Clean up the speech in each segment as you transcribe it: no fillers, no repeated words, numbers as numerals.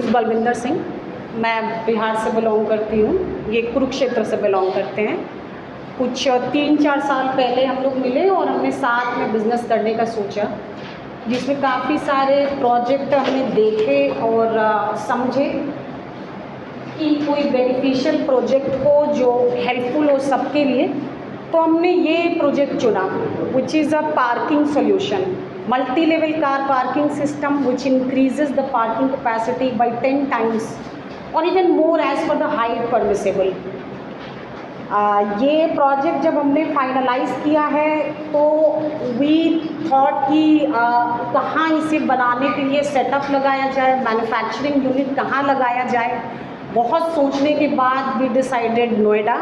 Is Balwinder Singh. मैं बिहार से belong करती हूँ, ये कुरुक्षेत्र से बिलोंग करते हैं। कुछ 3-4 साल पहले हम लोग मिले और हमने साथ में बिज़नेस करने का सोचा, जिसमें काफ़ी सारे प्रोजेक्ट हमने देखे और समझे कि कोई बेनिफिशियल प्रोजेक्ट हो जो हेल्पफुल हो सबके लिए। तो हमने ये प्रोजेक्ट चुना, which is a parking solution, multi level car parking system which increases the parking capacity by 10 times और even more as per the height permissible. ये प्रोजेक्ट जब हमने फाइनलाइज किया है तो वी थॉट कि कहाँ इसे बनाने के लिए सेटअप लगाया जाए, मैन्युफैक्चरिंग यूनिट कहाँ लगाया जाए। बहुत सोचने के बाद we decided Noida,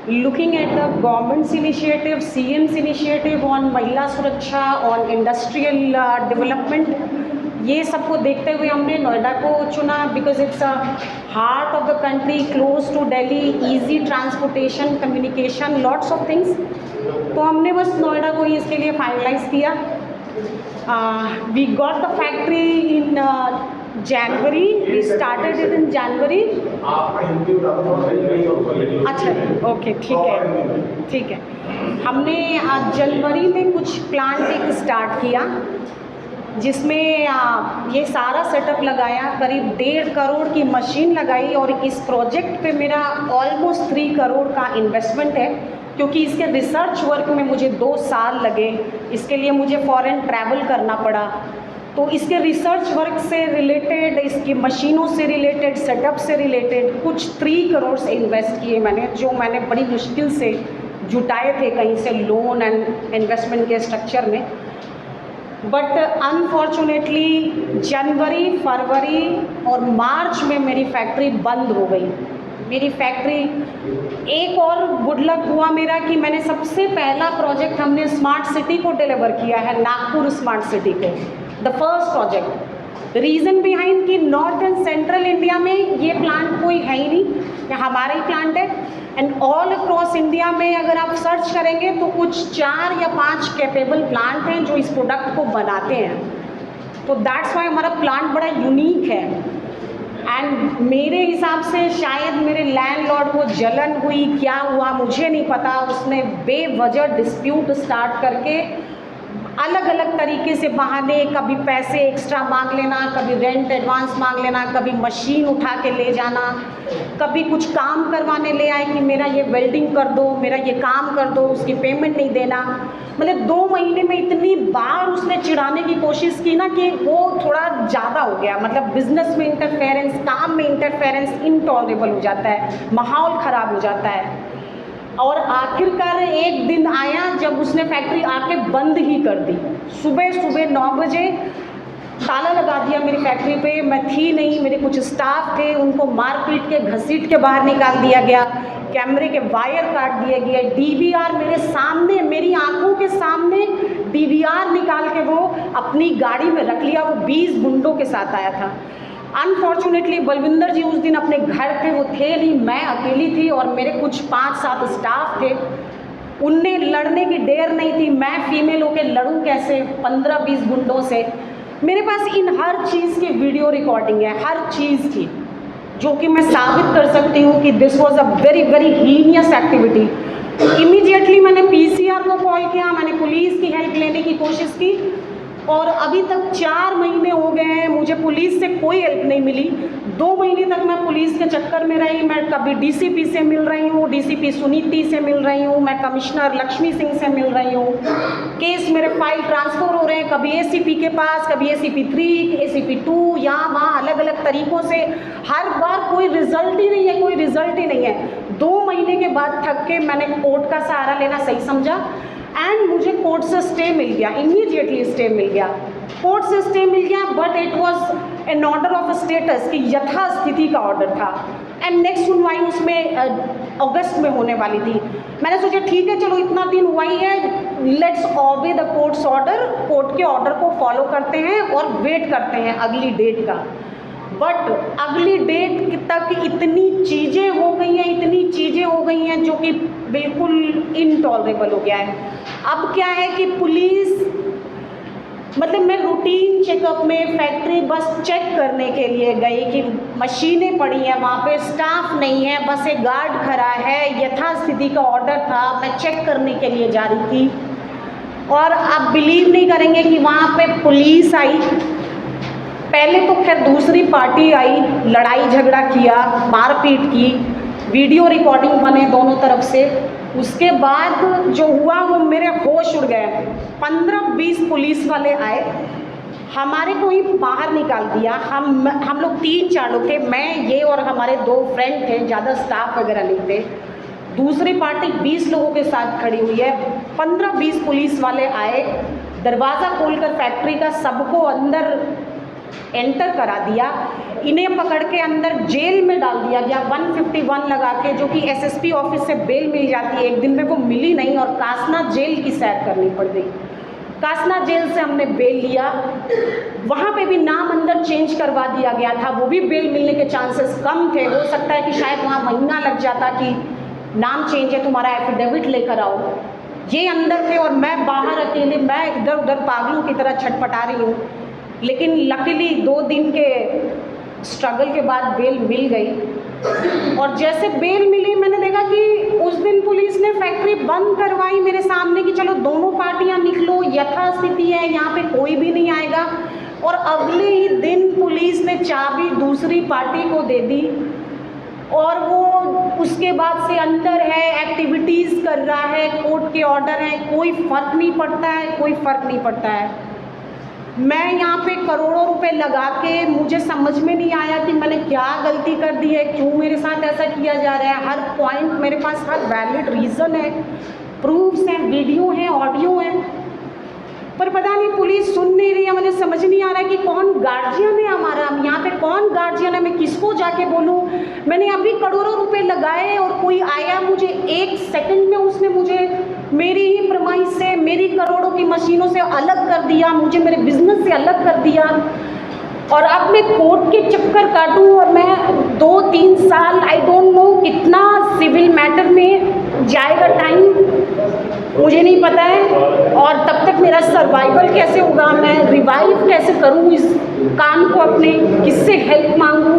looking at the government's initiative, CM's initiative on महिला सुरक्षा, ऑन इंडस्ट्रियल डेवलपमेंट। ये सबको देखते हुए हमने नोएडा को चुना, because it's a heart of the country, close to Delhi, easy transportation, communication, lots of things. तो हमने बस नोएडा को ही इसके लिए फाइनलाइज किया। We got the factory in January, we started it in January. अच्छा, ओके, ठीक है। हमने जनवरी में कुछ प्लांट एक स्टार्ट किया, जिसमें ये सारा सेटअप लगाया, करीब 1.5 करोड़ की मशीन लगाई और इस प्रोजेक्ट पे मेरा ऑलमोस्ट 3 करोड़ का इन्वेस्टमेंट है, क्योंकि इसके रिसर्च वर्क में मुझे 2 साल लगे। इसके लिए मुझे फॉरेन ट्रैवल करना पड़ा। तो इसके रिसर्च वर्क से रिलेटेड, इसकी मशीनों से रिलेटेड, सेटअप से रिलेटेड कुछ 3 करोड़ से इन्वेस्ट किए मैंने, जो मैंने बड़ी मुश्किल से जुटाए थे कहीं से लोन एंड इन्वेस्टमेंट के स्ट्रक्चर में। बट अनफॉर्चुनेटली जनवरी, फरवरी और मार्च में मेरी फैक्ट्री बंद हो गई। मेरी फैक्ट्री, एक और गुड लक हुआ मेरा कि मैंने सबसे पहला प्रोजेक्ट हमने स्मार्ट सिटी को डिलीवर किया है, नागपुर स्मार्ट सिटी को, the first project. Reason behind कि नॉर्थ एंड सेंट्रल इंडिया में ये प्लांट कोई है ही नहीं, ये हमारा ही प्लांट है। एंड ऑल अक्रॉस इंडिया में अगर आप सर्च करेंगे तो कुछ 4 या 5 कैपेबल प्लांट हैं जो इस प्रोडक्ट को बनाते हैं। तो दैट्स वाई हमारा प्लांट बड़ा यूनिक है। एंड मेरे हिसाब से शायद मेरे लैंडलॉर्ड को जलन हुई, क्या हुआ मुझे नहीं पता, उसने बेवजह डिस्प्यूट स्टार्ट करके अलग अलग तरीके से बहाने, कभी पैसे एक्स्ट्रा मांग लेना, कभी रेंट एडवांस मांग लेना, कभी मशीन उठा के ले जाना, कभी कुछ काम करवाने ले आए कि मेरा ये वेल्डिंग कर दो, मेरा ये काम कर दो, उसकी पेमेंट नहीं देना। मतलब 2 महीने में इतनी बार उसने चिढ़ाने की कोशिश की ना कि वो थोड़ा ज़्यादा हो गया। मतलब बिजनेस में इंटरफेरेंस, काम में इंटरफेरेंस इनटॉलरेबल हो जाता है, माहौल ख़राब हो जाता है। और आखिरकार एक दिन आया जब उसने फैक्ट्री आके बंद ही कर दी। सुबह 9 बजे ताला लगा दिया मेरी फैक्ट्री पे। मैं थी नहीं, मेरे कुछ स्टाफ थे, उनको मार पीट के घसीट के बाहर निकाल दिया गया, कैमरे के वायर काट दिए गए, DVR मेरे सामने, मेरी आंखों के सामने DVR निकाल के वो अपनी गाड़ी में रख लिया। वो 20 गुंडों के साथ आया था। अनफॉर्चुनेटली बलविंदर जी उस दिन अपने घर पे वो थे नहीं, मैं अकेली थी और मेरे कुछ 5-7 स्टाफ थे। उनने लड़ने की डेयर नहीं थी। मैं फीमेल होकर लड़ूं कैसे 15-20 गुंडों से। मेरे पास इन हर चीज़ की वीडियो रिकॉर्डिंग है, हर चीज़ की, जो कि मैं साबित कर सकती हूँ कि this was a very very heinous activity. Immediately मैंने PCR को कॉल किया, मैंने पुलिस की हेल्प लेने की कोशिश की और अभी तक 4 महीने हो गए हैं, मुझे पुलिस से कोई हेल्प नहीं मिली। 2 महीने तक मैं पुलिस के चक्कर में रही। मैं कभी DCP से मिल रही हूँ, DCP सुनीति से मिल रही हूँ, मैं कमिश्नर लक्ष्मी सिंह से मिल रही हूँ। केस मेरे फाइल ट्रांसफ़र हो रहे हैं, कभी ACP के पास, कभी ACP 3, ACP 2, यहाँ वहाँ अलग अलग तरीक़ों से। हर बार कोई रिज़ल्ट ही नहीं है, कोई रिज़ल्ट ही नहीं है। 2 महीने के बाद थक के मैंने कोर्ट का सहारा लेना सही समझा एंड मुझे कोर्ट से स्टे मिल गया, इमीडिएटली स्टे मिल गया, कोर्ट से स्टे मिल गया। But it was an order of status कि यथास्थिति का ऑर्डर था एंड नेक्स्ट सुनवाई उसमें अगस्त में होने वाली थी। मैंने सोचा ठीक है, चलो इतना दिन हुआ ही है, let's obey the courts order, court के ऑर्डर को फॉलो करते हैं और वेट करते हैं अगली डेट का। बट अगली डेट तक इतनी चीज़ें हो गई हैं, जो कि बिल्कुल इनटॉलरेबल हो गया है। अब क्या है कि पुलिस मतलब मैं रूटीन चेकअप में फैक्ट्री बस चेक करने के लिए गई कि मशीनें पड़ी हैं, वहाँ पे स्टाफ नहीं है, बस एक गार्ड खड़ा है, यथास्थिति का ऑर्डर था, मैं चेक करने के लिए जा रही थी। और आप बिलीव नहीं करेंगे कि वहाँ पे पुलिस आई। पहले तो खैर दूसरी पार्टी आई, लड़ाई झगड़ा किया, मारपीट की, वीडियो रिकॉर्डिंग बने दोनों तरफ से। उसके बाद जो हुआ वो मेरे होश उड़ गए। 15-20 पुलिस वाले आए, हमारे को ही बाहर निकाल दिया। हम लोग 3-4 लोग थे, मैं ये और हमारे 2 फ्रेंड थे, ज़्यादा स्टाफ वगैरह नहीं थे। दूसरी पार्टी 20 लोगों के साथ खड़ी हुई है। 15-20 पुलिस वाले आए, दरवाज़ा खोलकर फैक्ट्री का सबको अंदर एंटर करा दिया। इन्हें पकड़ के अंदर जेल में डाल दिया गया 151 लगा के, जो कि एसएसपी ऑफिस से बेल मिल जाती है, एक दिन में वो मिली नहीं और कासना जेल की सैर करनी पड़ गई। कासना जेल से हमने बेल लिया, वहाँ पे भी नाम अंदर चेंज करवा दिया गया था, वो भी बेल मिलने के चांसेस कम थे। हो सकता है कि शायद वहाँ महीना लग जाता कि नाम चेंज है, तुम्हारा एफिडेविट लेकर आओ। ये अंदर थे और मैं बाहर अकेले, मैं इधर उधर पागलों की तरह छटपटा रही हूँ। लेकिन लकीली 2 दिन के स्ट्रगल के बाद बेल मिल गई। और जैसे बेल मिली, मैंने देखा कि उस दिन पुलिस ने फैक्ट्री बंद करवाई मेरे सामने कि चलो दोनों पार्टियां निकलो, यथास्थिति है, यहाँ पे कोई भी नहीं आएगा। और अगले ही दिन पुलिस ने चाबी दूसरी पार्टी को दे दी और वो उसके बाद से अंदर है, एक्टिविटीज़ कर रहा है, कोर्ट के ऑर्डर हैं, कोई फ़र्क नहीं पड़ता है, कोई फ़र्क नहीं पड़ता है। मैं यहाँ पे करोड़ों रुपए लगा के, मुझे समझ में नहीं आया कि मैंने क्या गलती कर दी है, क्यों मेरे साथ ऐसा किया जा रहा है। हर पॉइंट मेरे पास हर वैलिड रीज़न है, प्रूफ्स हैं, वीडियो हैं, ऑडियो हैं, पर पता नहीं पुलिस सुन नहीं रही है। मुझे समझ नहीं आ रहा है कि कौन गार्जियन है हमारा, यहाँ पे कौन गार्जियन है, मैं किसको जाके बोलूँ। मैंने अभी करोड़ों रुपए लगाए और कोई आया, मुझे 1 सेकंड में उसने मुझे मेरी ही प्रमाइस से, मेरी करोड़ों की मशीनों से अलग कर दिया, मुझे मेरे बिजनेस से अलग कर दिया। और अब मैं कोर्ट के चक्कर काटूँ और मैं 2-3 साल, आई डोंट नो कितना सिविल मैटर में जाएगा टाइम, मुझे नहीं पता है। और तब तक मेरा सर्वाइवल कैसे होगा, मैं रिवाइव कैसे करूँ इस काम को, अपने किससे हेल्प मांगूँ।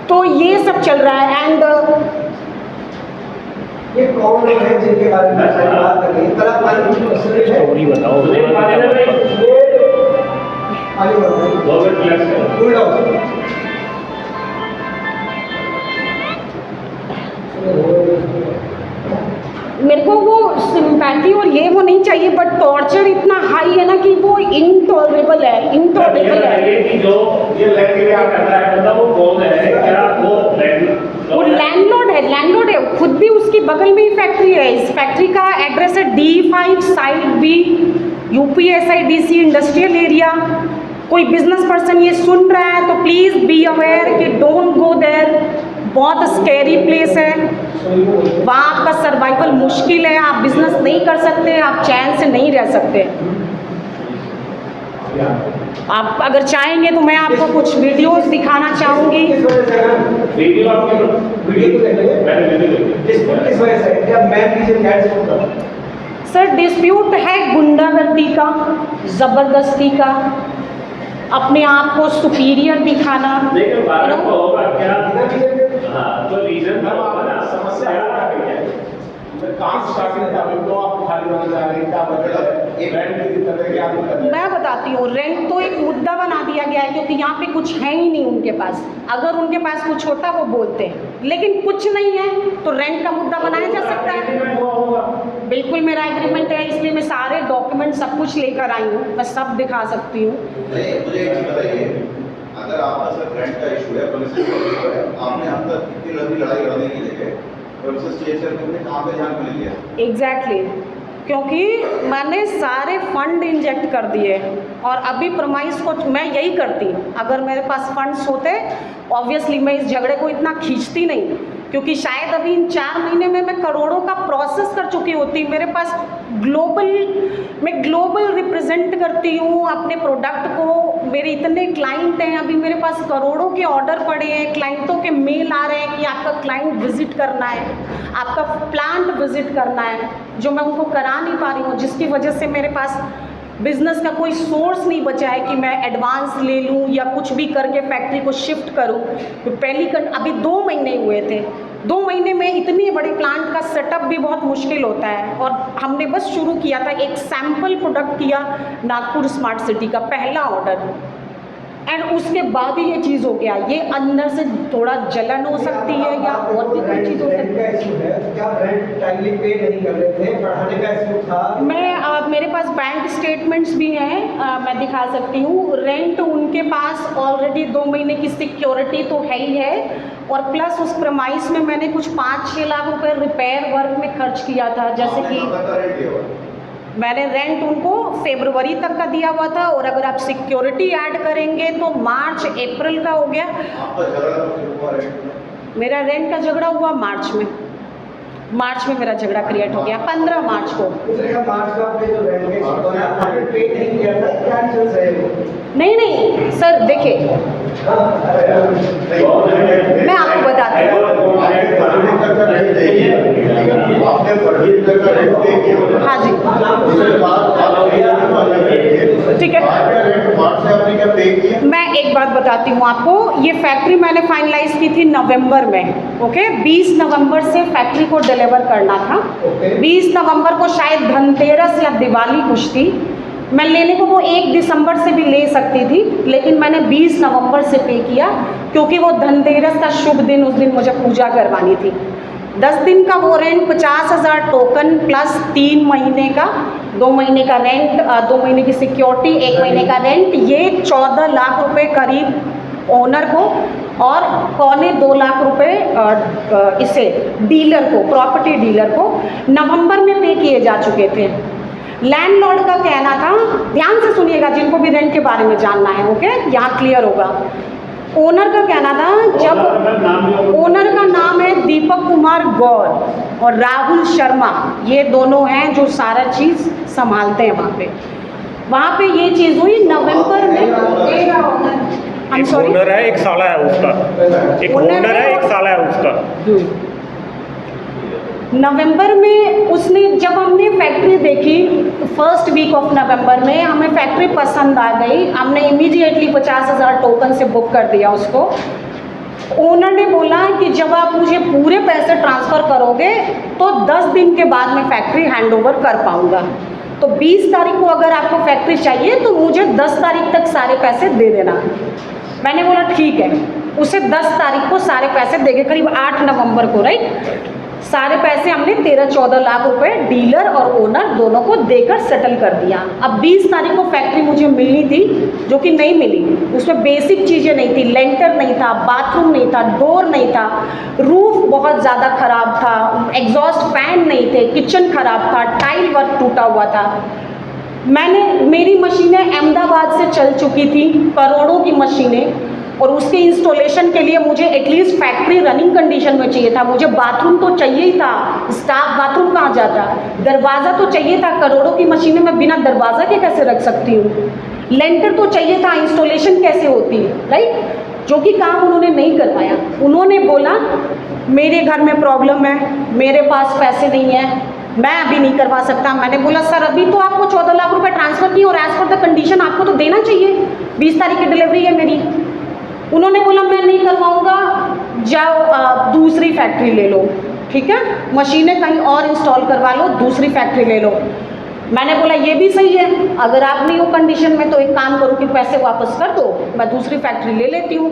तो ये सब चल रहा है। एंड ये कौन लोग हैं जिनके बारे में बात कर रही है? स्टोरी बताओ। मेरे को वो सिंपैथी और ये वो नहीं चाहिए, बट टॉर्चर इतना हाई है ना कि वो इनटॉलरेबल है, इनटॉलरेबल है। जो ये लैंडलॉर्ड कर रहा है, मतलब वो कौन है, क्या वो लैंडलॉर्ड है, खुद भी उसकी बगल में ही फैक्ट्री है। इस फैक्ट्री का एड्रेस है D5 site B, UPSIDC industrial area. कोई बिजनेस पर्सन ये सुन रहा है तो प्लीज़ बी अवेयर कि डोंट गो देयर, बहुत स्कैरी प्लेस है, वहाँ आपका सर्वाइवल मुश्किल है, आप बिजनेस नहीं कर सकते, आप चैन से नहीं रह सकते। आप अगर चाहेंगे तो मैं आपको कुछ वीडियोस दिखाना चाहूँगी। वीडियो सर डिस्प्यूट है गुंडागर्दी का, ज़बरदस्ती का, अपने आप को सुपीरियर दिखाना। लेकिन बात को होगा क्या? हाँ, तो रीजन समस्या है। कहाँ स्टार्टिंग था, तो आप खाली बन जा रहे हैं, क्या मतलब रेंट की तरह क्या मतलब? मैं बताती हूँ, रेंट तो एक मुद्दा बना दिया गया है क्योंकि यहाँ पे कुछ है ही नहीं उनके पास। अगर उनके पास कुछ होता वो बोलते हैं, लेकिन कुछ नहीं है तो रेंट का मुद्दा बनाया जा सकता है। बिल्कुल मेरा एग्रीमेंट है, इसलिए मैं सारे डॉक्यूमेंट सब कुछ लेकर आई हूँ, मैं सब दिखा सकती हूँ। मुझे एक चीज़ बताइए, अगर आपका सिर्फ रेंट का इशू है, पुलिस है, आपने हम तक इतनी लंबी लड़ाई लड़ने की जगह पुलिस स्टेशन में कहाँ पे ध्यान मिल गया? एग्जैक्टली, क्योंकि मैंने सारे फंड इंजेक्ट कर दिए और अभी प्रमाइस को मैं यही करती, अगर मेरे पास फंड्स होते ऑब्वियसली मैं इस झगड़े को इतना खींचती नहीं, क्योंकि शायद अभी इन 4 महीने में मैं करोड़ों का प्रोसेस कर चुकी होती। मेरे पास मैं ग्लोबल रिप्रेजेंट करती हूँ अपने प्रोडक्ट को, मेरे इतने क्लाइंट हैं, अभी मेरे पास करोड़ों के ऑर्डर पड़े हैं, क्लाइंटों के मेल आ रहे हैं कि आपका क्लाइंट विजिट करना है, आपका प्लांट विजिट करना है, जो मैं उनको करा नहीं पा रही हूँ, जिसकी वजह से मेरे पास बिज़नेस का कोई सोर्स नहीं बचा है कि मैं एडवांस ले लूँ या कुछ भी करके फैक्ट्री को शिफ्ट करूँ। तो अभी 2 महीने हुए थे, 2 महीने में इतनी बड़ी प्लांट का सेटअप भी बहुत मुश्किल होता है। और हमने बस शुरू किया था, एक सैम्पल प्रोडक्ट किया नागपुर स्मार्ट सिटी का पहला ऑर्डर, एंड उसके बाद ही ये चीज़ हो गया। ये अंदर से थोड़ा जलन हो सकती है या और भी कोई चीज़ हो सकती है। इशू है, क्या रेंट टाइमली पे नहीं कर रहे थे, बढ़ाने का इशू था? मेरे पास बैंक स्टेटमेंट्स भी हैं, मैं दिखा सकती हूँ। रेंट उनके पास ऑलरेडी 2 महीने की सिक्योरिटी तो है ही है, और प्लस उस प्रमाइस में मैंने कुछ 5-6 लाख रुपए रिपेयर वर्क में खर्च किया था। जैसे कि मैंने रेंट उनको फरवरी तक का दिया हुआ था, और अगर आप सिक्योरिटी ऐड करेंगे तो मार्च अप्रैल का हो गया। मेरा रेंट का झगड़ा हुआ मार्च में मेरा झगड़ा क्रिएट हो गया 15 मार्च को। मार्च का आपने जो रेंट आपने पे नहीं किया था, क्या चल रहे हो? नहीं सर, देखिए मैं आपको बताती हूँ। हाँ जी, ठीक है। मैं एक बात बताती हूँ आपको, ये फैक्ट्री मैंने फाइनलाइज की थी नवंबर में, ओके। 20 नवंबर से फैक्ट्री को डिलीवर करना था। 20 नवंबर को शायद धनतेरस या दिवाली कुछ थी। मैं लेने को वो 1 दिसंबर से भी ले सकती थी, लेकिन मैंने 20 नवंबर से पे किया, क्योंकि वो धनतेरस का शुभ दिन, उस दिन मुझे पूजा करवानी थी। 10 दिन का वो रेंट 50,000 टोकन प्लस 3 महीने का, 2 महीने का रेंट, 2 महीने की सिक्योरिटी, 1 महीने का रेंट, ये 14 लाख रुपए करीब ओनर को और 2.25 लाख रुपए इसे डीलर को, प्रॉपर्टी डीलर को नवंबर में पे किए जा चुके थे। लैंडलॉर्ड का कहना था, ध्यान से सुनिएगा जिनको भी रेंट के बारे में जानना है, ओके, यहाँ क्लियर होगा। ओनर का कहना था, जब ओनर का नाम है दीपक कुमार गौर और राहुल शर्मा, ये दोनों हैं जो सारा चीज़ संभालते हैं वहाँ पे ये चीज़ हुई नवंबर में। एक ओनर है, एक साला है उसका, एक ओनर है, एक साला है उसका। नवंबर में उसने, जब हमने फैक्ट्री देखी फर्स्ट वीक ऑफ नवंबर में, हमें फैक्ट्री पसंद आ गई। हमने इमीडिएटली 50,000 टोकन से बुक कर दिया उसको। ओनर ने बोला कि जब आप मुझे पूरे पैसे ट्रांसफ़र करोगे तो 10 दिन के बाद मैं फैक्ट्री हैंडओवर कर पाऊँगा। तो 20 तारीख को अगर आपको फैक्ट्री चाहिए तो मुझे 10 तारीख तक सारे पैसे दे देना। मैंने बोला ठीक है। उसे 10 तारीख को सारे पैसे देंगे, करीब 8 नवंबर को, राइट। सारे पैसे हमने 13-14 लाख रुपए डीलर और ओनर दोनों को देकर सेटल कर दिया। अब 20 तारीख को फैक्ट्री मुझे मिलनी थी, जो कि नहीं मिली। उसमें बेसिक चीज़ें नहीं थी, लेंटर नहीं था, बाथरूम नहीं था, डोर नहीं था, रूफ बहुत ज़्यादा ख़राब था, एग्जॉस्ट फैन नहीं थे, किचन ख़राब था, टाइल वर्क टूटा हुआ था। मेरी मशीनें अहमदाबाद से चल चुकी थी, करोड़ों की मशीनें, और उसके इंस्टॉलेशन के लिए मुझे एटलीस्ट फैक्ट्री रनिंग कंडीशन में चाहिए था। मुझे बाथरूम तो चाहिए ही था, स्टाफ बाथरूम कहाँ जाता, दरवाज़ा तो चाहिए था। करोड़ों की मशीनें मैं बिना दरवाज़ा के कैसे रख सकती हूँ। लेंटर तो चाहिए था, इंस्टॉलेशन कैसे होती, राइट, जो कि काम उन्होंने नहीं करवाया। उन्होंने बोला मेरे घर में प्रॉब्लम है, मेरे पास पैसे नहीं है, मैं अभी नहीं करवा सकता। मैंने बोला सर अभी तो आपको 14 लाख रुपए ट्रांसफ़र किए और एज़ पर द कंडीशन आपको तो देना चाहिए, 20 तारीख की डिलीवरी है मेरी। उन्होंने बोला मैं नहीं करवाऊँगा, जाओ दूसरी फैक्ट्री ले लो, ठीक है, मशीनें कहीं और इंस्टॉल करवा लो, दूसरी फैक्ट्री ले लो। मैंने बोला ये भी सही है, अगर आप नहीं हो कंडीशन में तो एक काम करो कि पैसे वापस कर दो, मैं दूसरी फैक्ट्री ले लेती हूँ।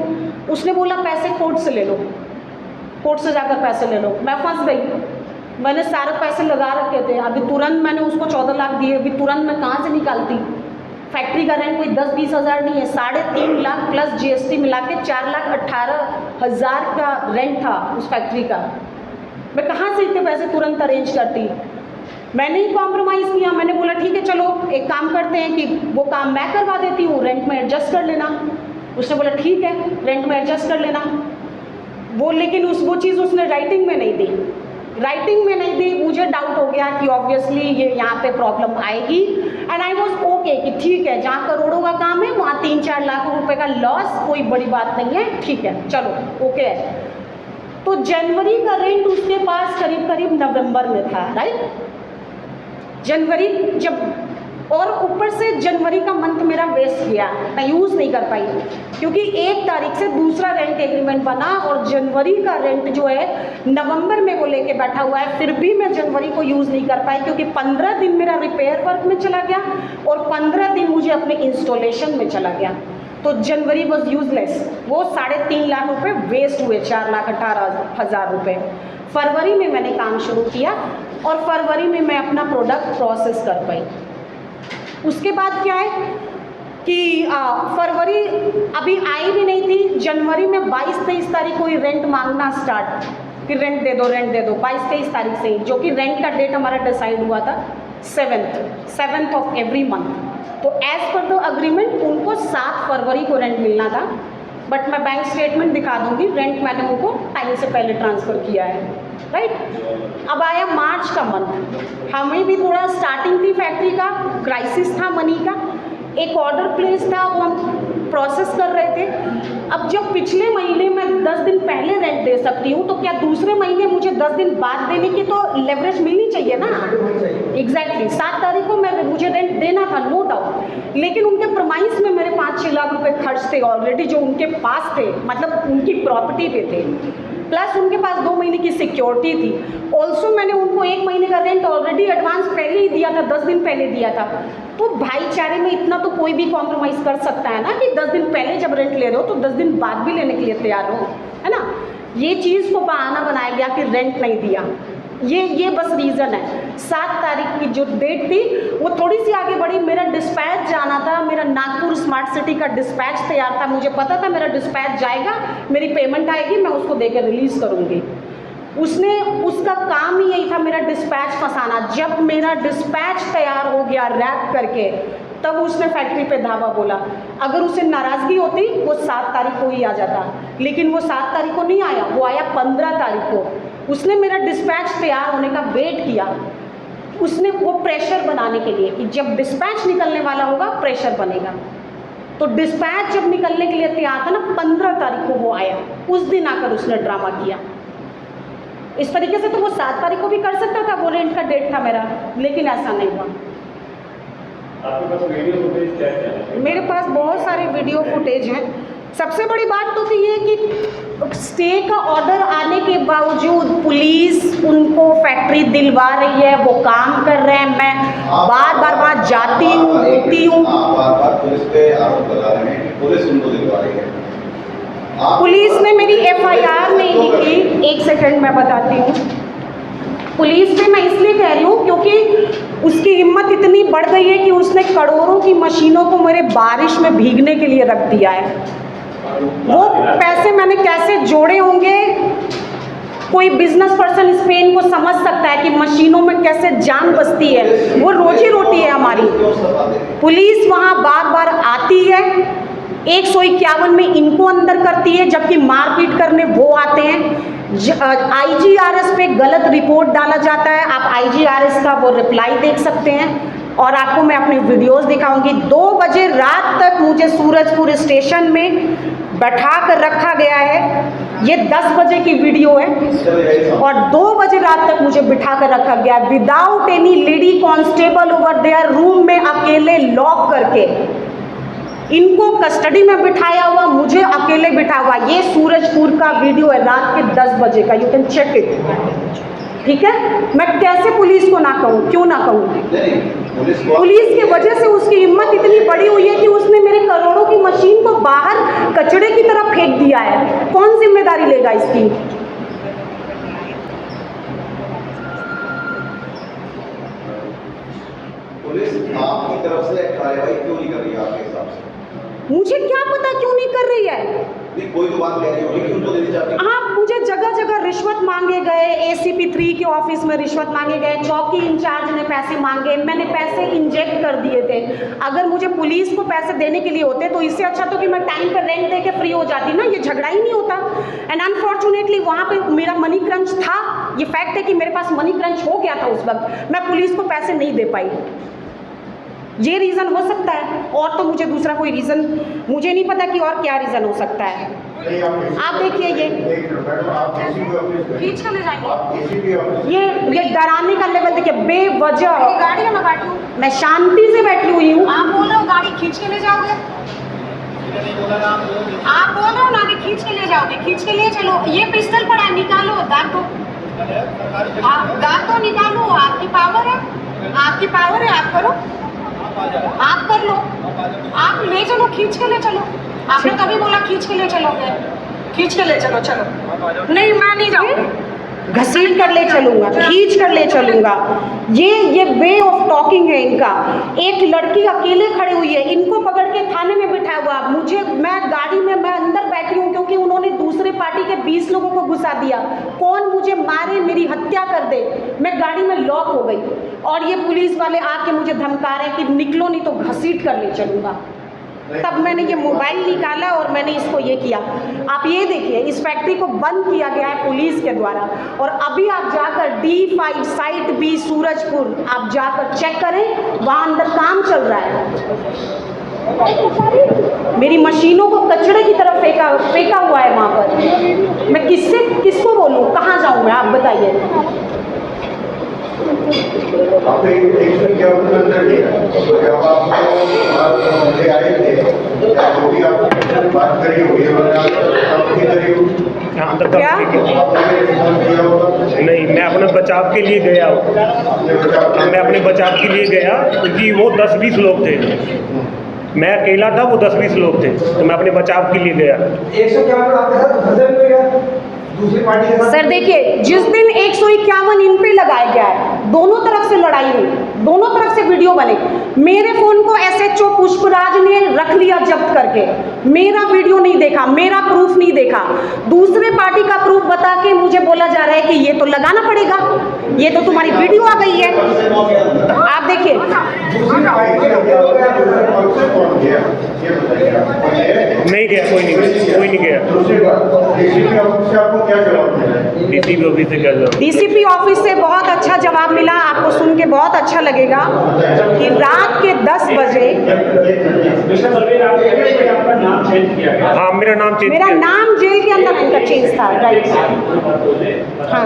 उसने बोला पैसे कोर्ट से ले लो, कोर्ट से जाकर पैसे ले लो। मैं फंस गई, मैंने सारे पैसे लगा रखे थे। अभी तुरंत मैंने उसको 14 लाख दिए, अभी तुरंत मैं कहाँ से निकालती। फैक्ट्री का रेंट कोई 10-20 हज़ार नहीं है, 3.5 लाख प्लस GST मिला के 4,18,000 का रेंट था उस फैक्ट्री का। मैं कहाँ से इतने पैसे तुरंत अरेंज करती। मैंने ही कॉम्प्रोमाइज़ किया। मैंने बोला ठीक है चलो एक काम करते हैं कि वो काम मैं करवा देती हूँ, रेंट में एडजस्ट कर लेना। उसने बोला ठीक है, रेंट में एडजस्ट कर लेना। वो लेकिन वो चीज़ उसने राइटिंग में नहीं दी, राइटिंग में नहीं दी। मुझे डाउट हो गया कि ऑब्वियसली ये यहाँ पे प्रॉब्लम आएगी, एंड आई वॉज ओके कि ठीक है, जहाँ करोड़ों का काम है वहाँ 3-4 लाख रुपए का लॉस कोई बड़ी बात नहीं है, ठीक है चलो ओके है। तो जनवरी का रेंट उसके पास करीब करीब नवंबर में था, राइट। जनवरी जब और ऊपर से जनवरी का मंथ मेरा वेस्ट गया, मैं यूज़ नहीं कर पाई क्योंकि 1 तारीख से दूसरा रेंट एग्रीमेंट बना और जनवरी का रेंट जो है नवंबर में वो लेके बैठा हुआ है, फिर भी मैं जनवरी को यूज़ नहीं कर पाई क्योंकि 15 दिन मेरा रिपेयर वर्क में चला गया और 15 दिन मुझे अपने इंस्टॉलेशन में चला गया, तो जनवरी वॉज यूजलेस। वो 3.5 लाख रुपए वेस्ट हुए, 4,18,000 रुपये। फरवरी में मैंने काम शुरू किया और फरवरी में मैं अपना प्रोडक्ट प्रोसेस कर पाई। उसके बाद क्या है कि फरवरी अभी आई भी नहीं थी, जनवरी में 22-23 तारीख को ही रेंट मांगना स्टार्ट कि रेंट दे दो 22-23 तारीख से ही, जो कि रेंट का डेट हमारा डिसाइड हुआ था 7th ऑफ एवरी मंथ। तो एज पर द अग्रीमेंट उनको 7 फरवरी को रेंट मिलना था, बट मैं बैंक स्टेटमेंट दिखा दूंगी, रेंट मैंने उनको टाइम से पहले ट्रांसफ़र किया है, राइट। अब आया मार्च का मंथ, हमें भी थोड़ा स्टार्टिंग थी, फैक्ट्री का क्राइसिस था मनी का, एक ऑर्डर प्लेस था वो हम प्रोसेस कर रहे थे। अब जब पिछले महीने मैं 10 दिन पहले रेंट दे सकती हूँ तो क्या दूसरे महीने मुझे 10 दिन बाद देने की तो लेवरेज मिलनी चाहिए ना। एग्जैक्टली 7 तारीख को मुझे रेंट देना था, नो डाउट, लेकिन उनके प्रमाइस में मेरे 5-6 लाख रुपए खर्च थे ऑलरेडी जो उनके पास थे, मतलब उनकी प्रॉपर्टी पे थे, प्लस उनके पास 2 महीने की सिक्योरिटी थी। ऑल्सो मैंने उनको 1 महीने का रेंट ऑलरेडी एडवांस पहले ही दिया था, 10 दिन पहले दिया था। तो भाईचारे में इतना तो कोई भी कॉम्प्रोमाइज़ कर सकता है ना कि 10 दिन पहले जब रेंट ले रहे हो तो 10 दिन बाद भी लेने के लिए तैयार हो, है ना। ये चीज़ को बहाना बनाया गया कि रेंट नहीं दिया, ये बस रीज़न है। 7 तारीख की जो डेट थी वो थोड़ी सी आगे बढ़ी, मेरा डिस्पैच जाना था, मेरा नागपुर स्मार्ट सिटी का डिस्पैच तैयार था, मुझे पता था मेरा डिस्पैच जाएगा, मेरी पेमेंट आएगी, मैं उसको देकर रिलीज़ करूँगी। उसका काम ही यही था मेरा डिस्पैच फंसाना। जब मेरा डिस्पैच तैयार हो गया रैप करके, तब उसने फैक्ट्री पे धावा बोला। अगर उसे नाराज़गी होती वो 7 तारीख को ही आ जाता, लेकिन वो 7 तारीख को नहीं आया, वो आया 15 तारीख को। उसने मेरा डिस्पैच तैयार होने का वेट किया, उसने वो प्रेशर बनाने के लिए कि जब डिस्पैच निकलने वाला होगा प्रेशर बनेगा। तो डिस्पैच जब निकलने के लिए तैयार था ना, 15 तारीख को वो आया, उस दिन आकर उसने ड्रामा किया। इस तरीके से तो वो 7 तारीख को भी कर सकता था, वो रेंट का डेट था मेरा, लेकिन ऐसा नहीं हुआ। आपके पास वीडियो फुटेज क्या है? मेरे पास बहुत सारे वीडियो फुटेज हैं। सबसे बड़ी बात तो ये है कि स्टे का ऑर्डर आने के बावजूद पुलिस उनको फैक्ट्री दिलवा रही है, वो काम कर रहे हैं, मैं बार बार वहाँ जाती हूँ, होती हूँ। आप बार पुलिस पे आरोप लगा रहे हैं कि पुलिस उनको दिलवा रही है। पुलिस ने मेरी FIR नहीं लिखी, 1 सेकंड मैं बताती हूँ। पुलिस पे मैं इसलिए कह रही हूँ क्योंकि उसकी हिम्मत इतनी बढ़ गई है कि उसने करोड़ों की मशीनों को मेरे बारिश में भीगने के लिए रख दिया है। वो पैसे मैंने कैसे जोड़े होंगे, कोई बिजनेस पर्सन स्पेन को समझ सकता है कि मशीनों में कैसे जान बसती है, वो रोजी रोटी है हमारी। पुलिस वहाँ बार बार आती है, 151 में इनको अंदर करती है, जबकि मारपीट करने वो आते हैं। IGRS पे गलत रिपोर्ट डाला जाता है, आप IGRS का वो रिप्लाई देख सकते हैं और आपको मैं अपनी वीडियोस दिखाऊंगी। 2 बजे रात तक मुझे सूरजपुर स्टेशन में बैठा कर रखा गया है, ये 10 बजे की वीडियो है, और 2 बजे रात तक मुझे बिठा कर रखा गया without any lady constable over there, room में अकेले लॉक करके। इनको कस्टडी में बिठाया हुआ, मुझे अकेले बिठा हुआ। ये सूरजपुर का वीडियो है रात के 10 बजे का, यू कैन चेक इट, ठीक है। मैं कैसे पुलिस को ना कहूँ, क्यों ना कहूँ? पुलिस की वजह से उसकी हिम्मत इतनी बड़ी हुई है कि उसने मेरे करोड़ों की मशीन को बाहर कचड़े की तरह फेंक दिया है। कौन जिम्मेदारी लेगा इसकी? पुलिस आपकी तरफ से कार्रवाई क्यों नहीं कर रही है आपके हिसाब से? मुझे क्या पता क्यों नहीं कर रही है। नहीं, कोई तो बात कह रही होगी कि उनको देनी चाहती है। हाँ, मुझे जगह जगह रिश्वत मांगे गए, ACP 3 के ऑफिस में रिश्वत मांगे गए, चौकी इंचार्ज ने पैसे मांगे, मैंने पैसे इंजेक्ट कर दिए थे। अगर मुझे पुलिस को पैसे देने के लिए होते तो इससे अच्छा तो कि मैं टाइम पर रेंट दे के फ्री हो जाती ना, ये झगड़ा ही नहीं होता। एंड अनफॉर्चुनेटली वहाँ पे मेरा मनी क्रंच था, ये फैक्ट है कि मेरे पास मनी क्रंच हो गया था उस वक्त, मैं पुलिस को पैसे नहीं दे पाई। ये रीज़न हो सकता है, और तो मुझे दूसरा कोई रीज़न मुझे नहीं पता कि और क्या रीज़न हो सकता है। नहीं, आप देखिए ये मैडम आप DCP ऑफिस में खींच के ले जाएंगे। आप DCP ऑफिस ये डराने का लेवल देखिए, बेवजह गाड़ी में मैं बैठी हूँ, मैं शांति से बैठी हुई हूँ। आप बोल रहे हो गाड़ी खींच के ले जाओगे, आप बोल रहे हो ना कि खींच के ले जाओगे, खींच के ले चलो। ये पिस्टल पड़ा है, निकालो, दाग दो, दाग दो, निकालो। आपकी पावर है, आपकी पावर है, आप करो, आप कर लो, आप ले चलो, खींच के ले चलो। आपने कभी बोला खींच के ले चलोगे, खींच के ले चलो, चलो। नहीं, मैं नहीं जाऊँगी। घसीट कर ले चलूंगा, खींच कर ले चलूंगा, ये वे ऑफ टॉकिंग है इनका। एक लड़की अकेले खड़ी हुई है, इनको पकड़ के थाने में बिठाया हुआ। मैं गाड़ी में मैं अंदर बैठी हूँ क्योंकि उन्होंने दूसरे पार्टी के 20 लोगों को घुसा दिया। कौन मुझे मारे, मेरी हत्या कर दे, मैं गाड़ी में लॉक हो गई और ये पुलिस वाले आके मुझे धमका रहे हैं कि निकलो नहीं तो घसीट कर ले चलूंगा। तब मैंने ये मोबाइल निकाला और मैंने इसको ये किया। आप ये देखिए, इस फैक्ट्री को बंद किया गया है पुलिस के द्वारा और अभी आप जाकर D5 साइट B सूरजपुर आप जाकर चेक करें, वहाँ अंदर काम चल रहा है। मेरी मशीनों को कचड़े की तरफ फेंका हुआ है वहाँ पर। मैं किसको बोलूँ, कहाँ जाऊँ मैं, आप बताइए। आपने एक्शन क्या अंदर दिया जब आप मुझे आए थे, जो भी आपने बात करी हुई अंदर क्या? नहीं, मैं अपने बचाव के लिए गया हूँ। मैं अपने बचाव के लिए गया क्योंकि वो 10-20 लोग थे, मैं अकेला था, वो 10-20 लोग थे, तो मैं अपने बचाव के लिए गया। 151 आपके साथ फंसे हुए हैं दूसरी पार्टी के साथ। सर देखिए, जिस दिन 151 इन पे लगाया गया है, दोनों तरफ से लड़ाई हुई, दोनों तरफ से वीडियो बने। मेरे फोन को SHO पुष्पराज ने रख लिया जब्त करके, मेरा वीडियो नहीं देखा, मेरा प्रूफ नहीं देखा, दूसरे पार्टी का प्रूफ बता के मुझे बोला जा रहा है कि ये तो लगाना पड़ेगा, ये तो तुम्हारी वीडियो आ गई है। आप देखिए, नहीं गया, कोई नहीं गया। DCP ऑफिस से क्या जवाब? DCP ऑफिस से बहुत अच्छा जवाब मिला, आपको सुन के बहुत अच्छा लगेगा कि रात के 10 बजे मिस्टर बलवीर, आपका नाम चेंज किया गया। हाँ, मेरा नाम चेंज मेरा किया। नाम जेल के अंदर इंटरचेंज था, राइट। हाँ,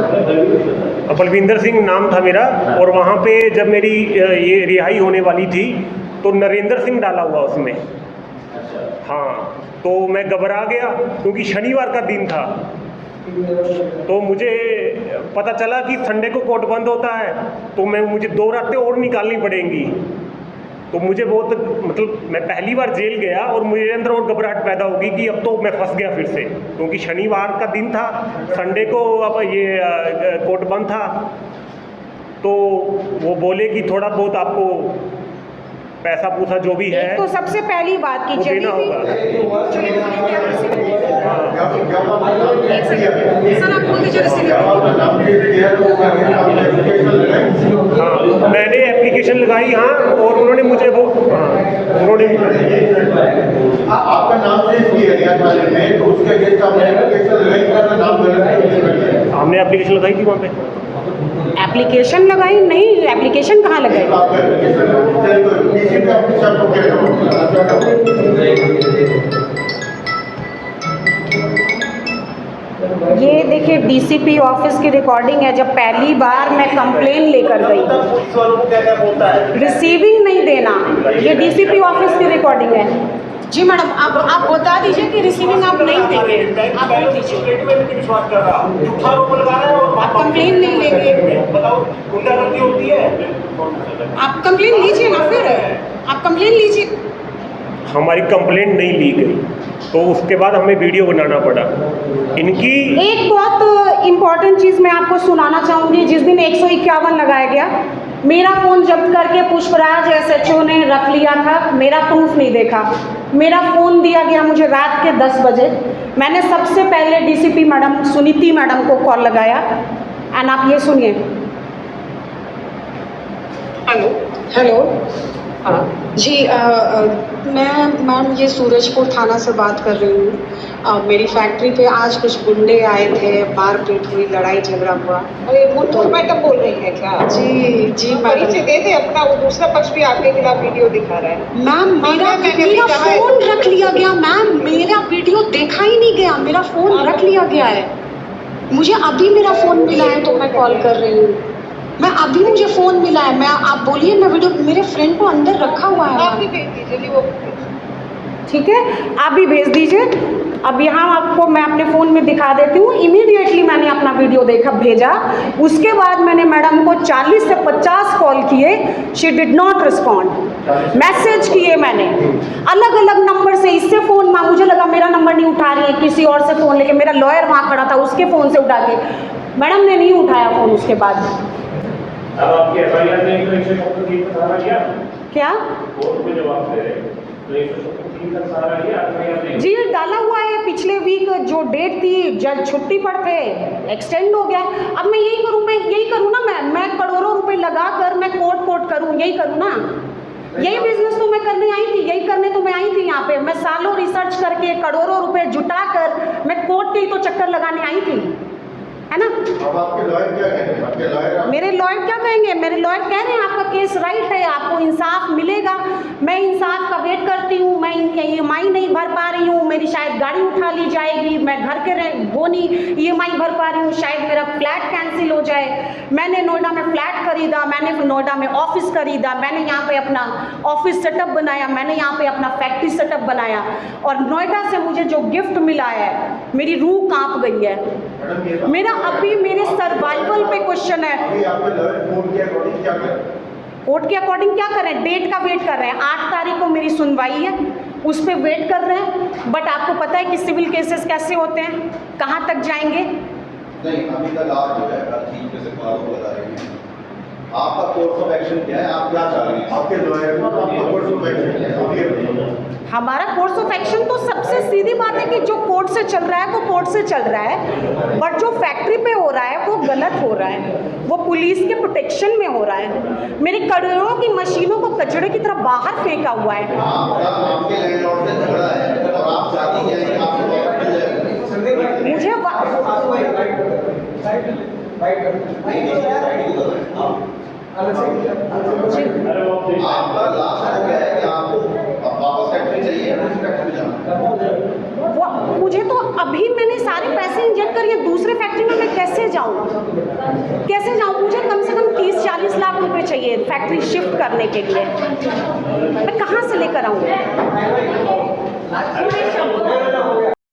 बलविंदर सिंह नाम था मेरा, और वहाँ पे जब मेरी ये रिहाई होने वाली थी तो नरेंद्र सिंह डाला हुआ उसमें। हाँ, तो मैं घबरा गया क्योंकि शनिवार का दिन था, तो मुझे पता चला कि संडे को कोर्ट बंद होता है, तो मुझे 2 रातें और निकालनी पड़ेंगी। तो मुझे बहुत मैं पहली बार जेल गया और मुझे अंदर और घबराहट पैदा होगी कि अब तो मैं फंस गया फिर से, क्योंकि शनिवार का दिन था, संडे को अब ये कोर्ट बंद था। तो वो बोले कि थोड़ा बहुत आपको पैसा पूसा जो भी है तो सबसे पहली बात कि वो देना होगा। हाँ, मैंने एप्लीकेशन लगाई, हाँ, और उन्होंने मुझे वो, हाँ, उन्होंने आपका नाम चेंज किया गया थाने में, तो उसके अगेंस्ट आपने एप्लीकेशन लगाई, का नाम गलत हमने एप्लीकेशन लगाई थी वहाँ पे। एप्लीकेशन लगाई नहीं, एप्लीकेशन कहाँ लगाई? ये देखिए DCP ऑफिस की रिकॉर्डिंग है, जब पहली बार मैं कंप्लेन लेकर गई, रिसीविंग नहीं देना, ये DCP ऑफिस की रिकॉर्डिंग है। जी मैडम, आप बता दीजिए कि रिसीविंग आप नहीं देंगे, आप बोल दीजिए। आप कंप्लेन नहीं लेंगे, आप कंप्लेन लीजिए ना, फिर आप कंप्लेन लीजिए। हमारी कंप्लेंट नहीं ली गई, तो उसके बाद हमें वीडियो बनाना पड़ा इनकी। एक बहुत इम्पॉर्टेंट चीज़ मैं आपको सुनाना चाहूँगी। जिस दिन 151 लगाया गया, मेरा फ़ोन जब्त करके पुष्पराज SHO ने रख लिया था, मेरा प्रूफ नहीं देखा। मेरा फ़ोन दिया गया मुझे रात के 10 बजे। मैंने सबसे पहले DCP मैडम सुनीति मैडम को कॉल लगाया, एंड आप ये सुनिए। हेलो, हाँ जी, मैं मैम ये सूरजपुर थाना से बात कर रही हूँ। मेरी फैक्ट्री पे आज कुछ गुंडे आए थे, मारपीट हुई, लड़ाई झगड़ा हुआ। अरे मुन्नू मैडम बोल रही है क्या? जी परिचय दे दे अपना, वो दूसरा पक्ष भी आपके खिलाफ वीडियो दिखा रहा है। मैम, मेरा फ़ोन रख लिया गया मैम, मेरा वीडियो देखा ही नहीं गया मेरा फ़ोन रख लिया गया है। मुझे अभी मेरा फ़ोन मिला है तो मैं कॉल कर रही हूँ। मैं अभी मुझे फ़ोन मिला है, मैं आप बोलिए, मैं वीडियो मेरे फ्रेंड को अंदर रखा हुआ है। आप भी भेज दीजिए जी वो। ठीक है, आप भी भेज दीजिए। अब यहाँ आपको मैं अपने फ़ोन में दिखा देती हूँ। इमीडिएटली मैंने अपना वीडियो भेजा। उसके बाद मैंने मैडम को 40 से 50 कॉल किए, she did not respond. Message किए मैंने अलग अलग नंबर से, इससे फ़ोन मुझे लगा मेरा नंबर नहीं उठा रही है, किसी और से फ़ोन लेके, मेरा लॉयर वहाँ खड़ा था, उसके फ़ोन से उठा के मैडम ने नहीं उठाया फ़ोन। उसके बाद अब आपकी एफआईआर नहीं तो 173 का सहारा लिया, क्या कोर्ट में जवाब दे रहे हैं तो 173 का सहारा लिया, एफआईआर नहीं। जी डाला हुआ है। पिछले वीक जो डेट थी, जज छुट्टी पर थे, एक्सटेंड हो गया। अब मैं यही करूँ ना, मैं करोड़ों रुपए लगा कर मैं कोर्ट करूँ, यही करूँ ना। यही बिजनेस तो मैं करने आई थी, यही करने तो मैं आई थी यहाँ पे। मैं सालों रिसर्च करके करोड़ों रुपए जुटा कर मैं कोर्ट के ही तो चक्कर लगाने आई थी, है ना। अब आपके लॉयर क्या कह रहे हैं? आपके लॉयर मेरे लॉयर क्या कहेंगे? मेरे लॉयर कह रहे हैं आपका केस राइट है, आपको इंसाफ मिलेगा। मैं इंसाफ का वेट करती हूँ। मैं EMI नहीं भर पा रही हूँ, मेरी शायद गाड़ी उठा ली जाएगी, मैं घर के वो नहीं EMI भर पा रही हूँ, शायद मेरा फ्लैट कैंसिल हो जाए। मैंने नोएडा में फ्लैट खरीदा, मैंने नोएडा में ऑफिस खरीदा, मैंने यहाँ पे अपना ऑफिस सेटअप बनाया, मैंने यहाँ पे अपना फैक्ट्री सेटअप बनाया, और नोएडा से मुझे जो गिफ्ट मिला है, मेरी रूह कांप गई है। मेरा अभी मेरे सर्वाइवल पे क्वेश्चन है। अभी आपके लॉयर कोर्ट के अकॉर्डिंग क्या करें? कोर्ट के अकॉर्डिंग क्या कर रहे हैं? डेट का वेट कर रहे हैं। 8 तारीख को मेरी सुनवाई है, उस पर वेट कर रहे हैं। बट आपको पता है कि सिविल केसेस कैसे होते हैं, कहाँ तक जाएंगे। नहीं, अभी तक आप जो है हर चीज पे से आरोप लगा रहे हैं। आपका कोर्स ऑफ एक्शन क्या है, आप क्या चाह रहे हैं? आपके लॉयर आपका कोर्स ऑफ एक्शन क्या है? हमारा कोर्स ऑफ एक्शन तो सबसे सीधी बात है कि जो कोर्ट से चल रहा है वो कोर्ट से चल रहा है, बट जो फैक्ट्री पे हो रहा है वो गलत हो रहा है, वो पुलिस के प्रोटेक्शन में हो रहा है। मेरे करोड़ों की मशीनों को कचड़े की तरह बाहर फेंका हुआ है। आपके लैंडलॉर्ड से झगड़ा है और आप चाहती हैं कि आपको प्रॉपर्टी मिल जाए। मुझे आपका लास्ट हो गया है कि आपको वापस फैक्ट्री चाहिए, फैक्ट्री जाना। मुझे तो अभी मैंने सारे पैसे इंजेक्ट करिए, दूसरे फैक्ट्री में मैं कैसे जाऊँ? मुझे कम से कम 30-40 लाख रुपए चाहिए फैक्ट्री शिफ्ट करने के लिए। मैं कहाँ से लेकर आऊँ?